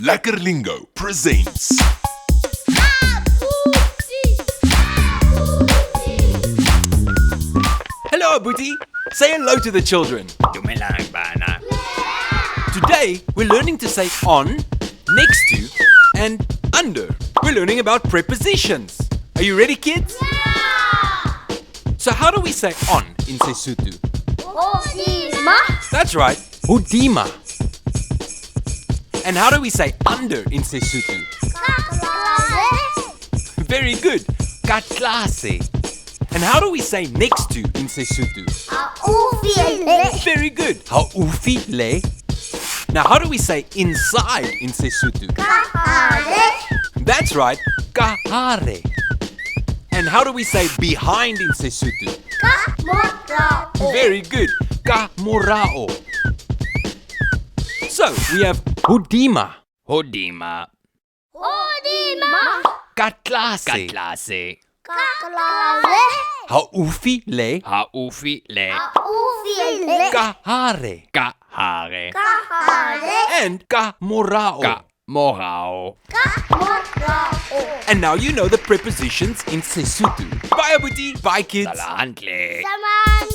Lekker Lingo presents Hello, Abuti. Say hello to the children. Dumelang bana. Today, we're learning to say on, next to, and under. We're learning about prepositions. Are you ready, kids? So how do we say on in Sesotho? That's right, hodima. And how do we say under in Sesotho? Very good, ka tlase. And how do we say next to in Sesotho? Very good, haufi le. Now how do we say inside in Sesotho? That's right, ka hare. And how do we say behind in Sesotho? Very good, ka morao. So we have hodima, Hodima. ka tlase, Katlase. haufi le, Haufi le. ka hare, Kahare. and ka morao. Ka morao. And now you know the prepositions in Sesotho. Bye, Abuti. Bye, kids. Salahantle. Saman